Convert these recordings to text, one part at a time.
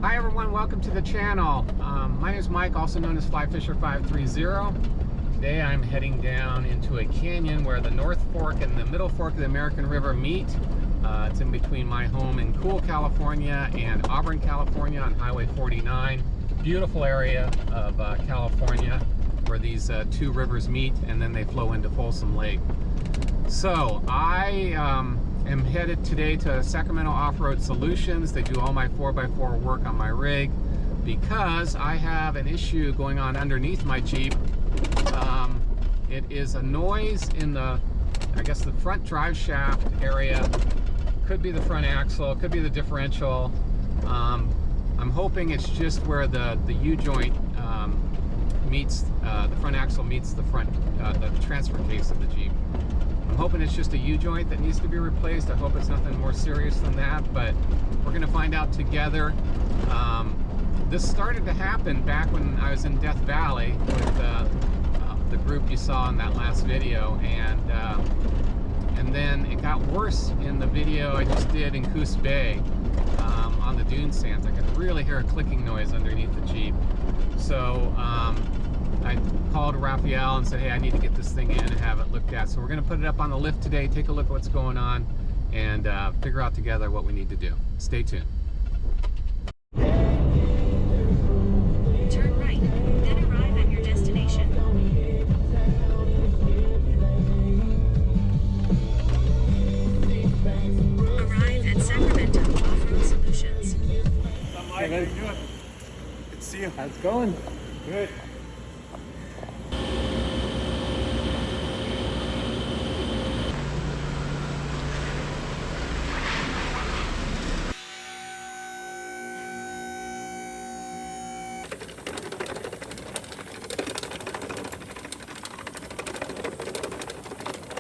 Hi everyone, welcome to the channel. My name is Mike, also known as FlyFisher530. Today I'm heading down into a canyon where the North Fork and the Middle Fork of the American River meet. It's in between my home in Cool, California and Auburn, California on Highway 49. Beautiful area of California where these two rivers meet and then they flow into Folsom Lake. So I am headed today to Sacramento Offroad Solutions. They do all my 4x4 work on my rig because I have an issue going on underneath my Jeep. It is a noise in the, I guess, the front drive shaft area. Could be the front axle, could be the differential. I'm hoping it's just where the U-joint meets, the front axle meets the front, the transfer case of the Jeep. I'm hoping it's just a U-joint that needs to be replaced. I hope it's nothing more serious than that, but we're going to find out together. This started to happen back when I was in Death Valley with the group you saw in that last video, and then it got worse in the video I just did in Coos Bay on the dune sands. I could really hear a clicking noise underneath the Jeep. So I called Rafael and said, hey, I need to get this thing in and have it looked at. So we're going to put it up on the lift today, take a look at what's going on, and figure out together what we need to do. Stay tuned. Turn right, then arrive at your destination. Arrive at Sacramento Offroad Solutions. Hi, Mike. How you doing? Good to see you. How's it going? Good.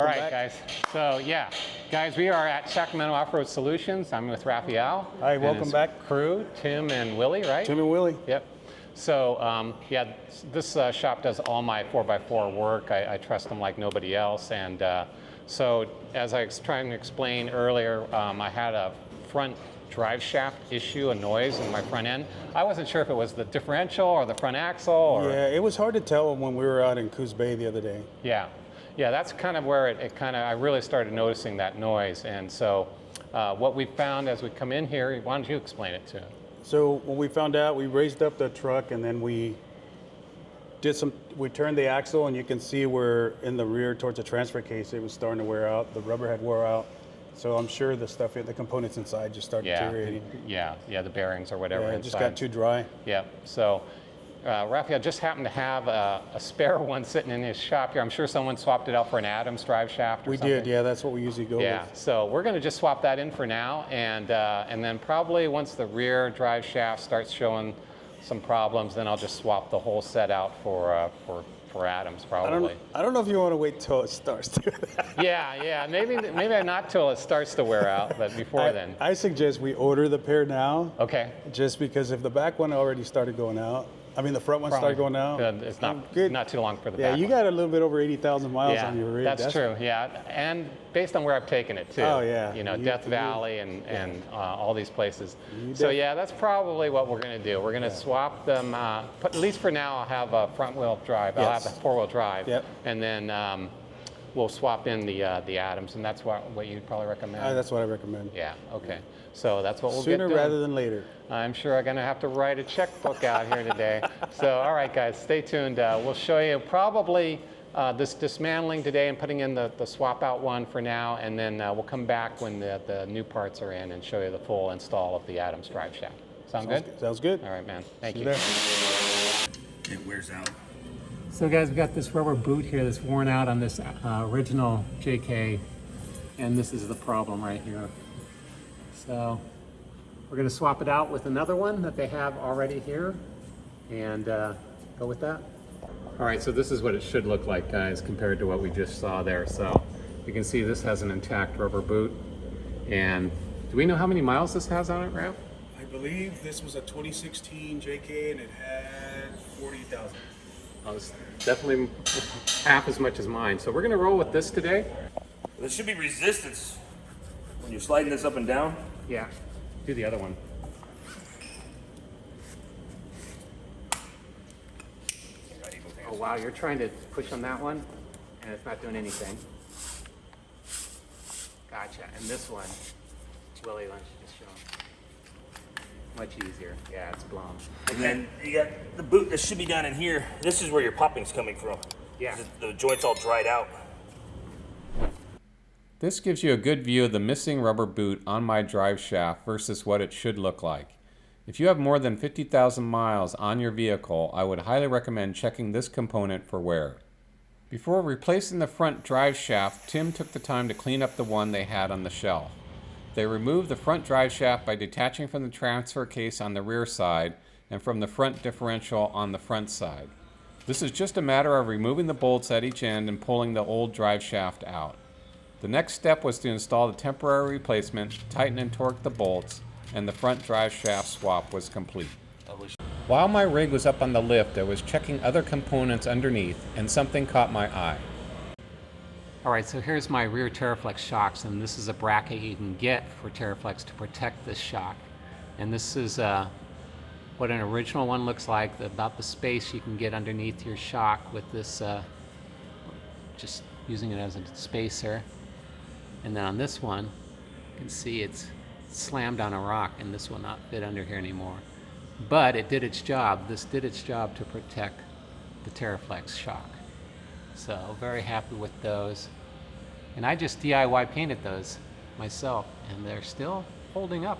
All right, guys. So yeah, guys, we are at Sacramento Offroad Solutions. I'm with Rafael. Hi, and welcome his back. Crew, Tim and Willie, right? Tim and Willie. Yep. So yeah, this shop does all my 4x4 work. I trust them like nobody else. And so as I was trying to explain earlier, I had a front drive shaft issue, a noise in my front end. I wasn't sure if it was the differential or the front axle. Or, Yeah, it was hard to tell when we were out in Coos Bay the other day. Yeah. Yeah, that's kind of where I really started noticing that noise. And so what we found as we come in here, why don't you explain it to him? So when we found out, we raised up the truck and then we turned the axle, and you can see where in the rear towards the transfer case, it was starting to wear out. The rubber had wore out. So I'm sure the stuff, the components inside just started deteriorating. Yeah, the bearings or whatever Yeah, it inside. just got too dry. Yeah, so Rafael just happened to have a spare one sitting in his shop here. I'm sure someone swapped it out for an Adams Driveshaft or We something. did, yeah, that's what we usually go Yeah, with. so we're going to just swap that in for now, and then probably once the rear drive shaft starts showing some problems, then I'll just swap the whole set out for Adams probably. I don't know if you want to wait till it starts to. Yeah, maybe not till it starts to wear out, but before then. I suggest we order the pair now. Okay. Just because if the back one already started going out, I mean the front one started going out. It's not too long for the back. Yeah, you one. got a little bit over 80,000 miles on your rig. That's true. Yeah, and based on where I've taken it too. Oh yeah. You know, Death Valley and all these places. So yeah, that's probably what we're going to do. We're going to swap them. At least for now, I'll have a front-wheel drive. I'll have a four-wheel drive. Yep. And then we'll swap in the Adams, and that's what you'd probably recommend. That's what I recommend. Yeah. Okay. So that's what we'll get done. Sooner rather than later. I'm sure I'm going to have to write a checkbook out here today. So, all right, guys, stay tuned. We'll show you probably this dismantling today and putting in the swap out one for now, and then we'll come back when the new parts are in and show you the full install of the Adams Driveshaft. Sound good? Sounds good. All right, man. Thank you. There. It wears out. So, guys, we got this rubber boot here that's worn out on this original JK, and this is the problem right here. So we're going to swap it out with another one that they have already here and go with that. All right, so this is what it should look like, guys, compared to what we just saw there. So you can see this has an intact rubber boot. And do we know how many miles this has on it, Ralph? I believe this was a 2016 JK and it had 40,000. Oh, it's definitely half as much as mine. So we're going to roll with this today. There should be resistance when you're sliding this up and down. Yeah, do the other one. Oh wow, you're trying to push on that one and it's not doing anything. Gotcha. And this one, Willie, why don't you just show him? Much easier. Yeah, it's blown. And then you got the boot that should be down in here. This is where your popping's coming from. Yeah. The joint's all dried out. This gives you a good view of the missing rubber boot on my drive shaft versus what it should look like. If you have more than 50,000 miles on your vehicle, I would highly recommend checking this component for wear. Before replacing the front drive shaft, Tim took the time to clean up the one they had on the shelf. They removed the front drive shaft by detaching from the transfer case on the rear side and from the front differential on the front side. This is just a matter of removing the bolts at each end and pulling the old drive shaft out. The next step was to install the temporary replacement, tighten and torque the bolts, and the front drive shaft swap was complete. While my rig was up on the lift, I was checking other components underneath, and something caught my eye. Alright, so here's my rear Teraflex shocks, and this is a bracket you can get for Teraflex to protect this shock. And this is what an original one looks like, about the space you can get underneath your shock with this, just using it as a spacer. And then on this one, you can see it's slammed on a rock, and this will not fit under here anymore. But it did its job. This did its job to protect the Teraflex shock. So very happy with those. And I just DIY painted those myself, and they're still holding up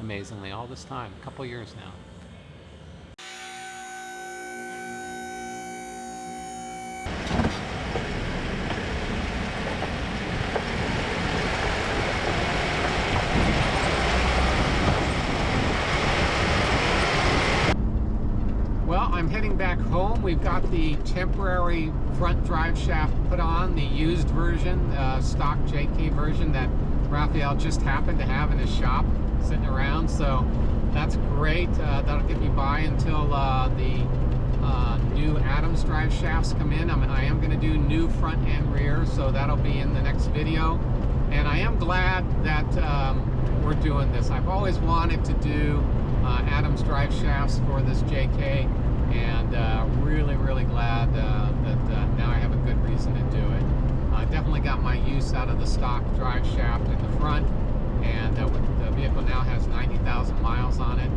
amazingly all this time, a couple years now. I'm heading back home. We've got the temporary front drive shaft put on, the used version, stock JK version that Rafael just happened to have in his shop sitting around. So that's great. That'll get me by until the new Adams Driveshafts come in. I am going to do new front and rear, so that'll be in the next video. And I am glad that we're doing this. I've always wanted to do Adams Driveshafts for this JK. And really glad that now I have a good reason to do it. I definitely got my use out of the stock drive shaft in the front, and the vehicle now has 90,000 miles on it.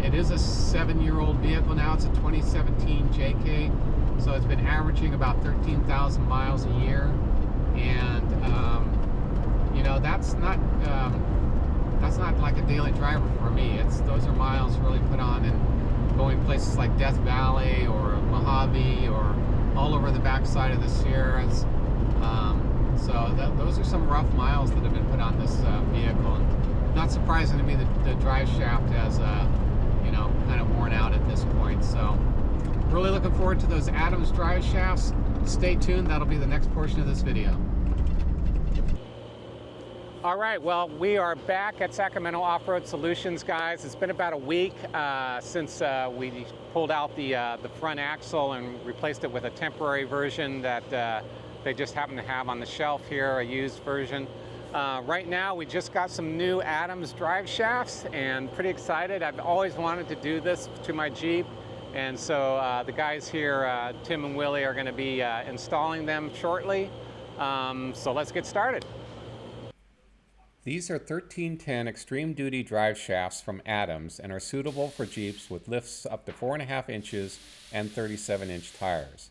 It is a 7-year-old vehicle now. It's a 2017 JK, so it's been averaging about 13,000 miles a year, and you know, that's not like a daily driver for me. Those are miles really put on in going places like Death Valley or Mojave or all over the backside of the Sierras. So those are some rough miles that have been put on this vehicle. And not surprising to me that the drive shaft has, you know, kind of worn out at this point. So really looking forward to those Adams Driveshafts. Stay tuned. That'll be the next portion of this video. All right, well, we are back at Sacramento Offroad Solutions, guys. It's been about a week since we pulled out the front axle and replaced it with a temporary version that they just happen to have on the shelf here, a used version. Right now, we just got some new Adams Driveshafts, and pretty excited. I've always wanted to do this to my Jeep, and so the guys here, Tim and Willie, are going to be installing them shortly. So let's get started. These are 1310 Extreme Duty drive shafts from Adams and are suitable for Jeeps with lifts up to 4.5 inches and 37-inch tires.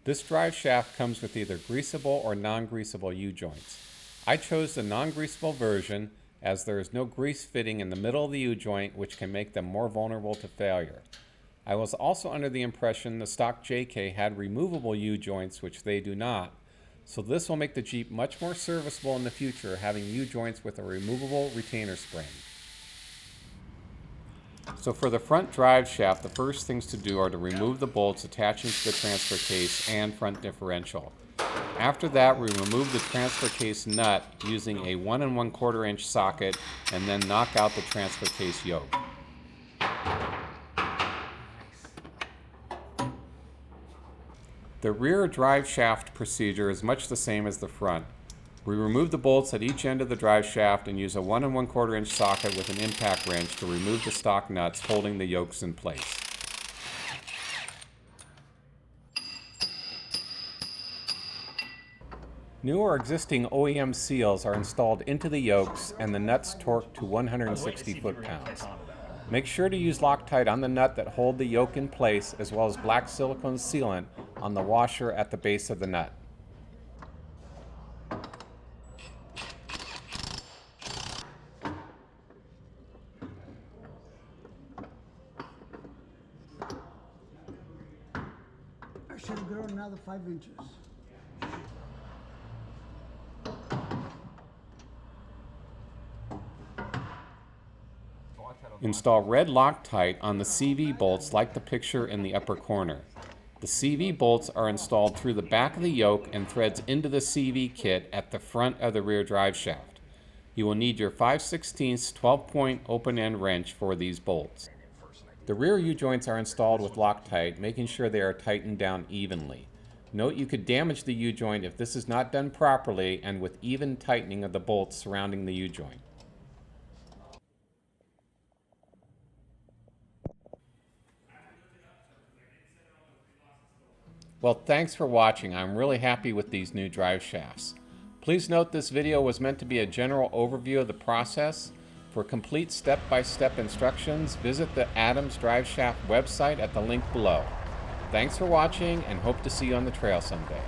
This drive shaft comes with either greasable or non-greasable U-joints. I chose the non-greasable version as there is no grease fitting in the middle of the U-joint, which can make them more vulnerable to failure. I was also under the impression the stock JK had removable U-joints, which they do not. So this will make the Jeep much more serviceable in the future, having U-joints with a removable retainer spring. So for the front drive shaft, the first things to do are to remove the bolts attaching to the transfer case and front differential. After that, we remove the transfer case nut using a 1 1/4 inch socket and then knock out the transfer case yoke. The rear drive shaft procedure is much the same as the front. We remove the bolts at each end of the drive shaft and use a 1 1/4 inch socket with an impact wrench to remove the stock nuts holding the yokes in place. New or existing OEM seals are installed into the yokes and the nuts torqued to 160 foot-pounds. Make sure to use Loctite on the nut that hold the yoke in place, as well as black silicone sealant on the washer at the base of the nut. I should have grown another 5 inches. Install red Loctite on the CV bolts like the picture in the upper corner. The CV bolts are installed through the back of the yoke and threads into the CV kit at the front of the rear drive shaft. You will need your 5/16 12-point open-end wrench for these bolts. The rear U-joints are installed with Loctite, making sure they are tightened down evenly. Note you could damage the U-joint if this is not done properly and with even tightening of the bolts surrounding the U-joint. Well, thanks for watching. I'm really happy with these new drive shafts. Please note this video was meant to be a general overview of the process. For complete step-by-step instructions, visit the Adams Driveshaft website at the link below. Thanks for watching and hope to see you on the trail someday.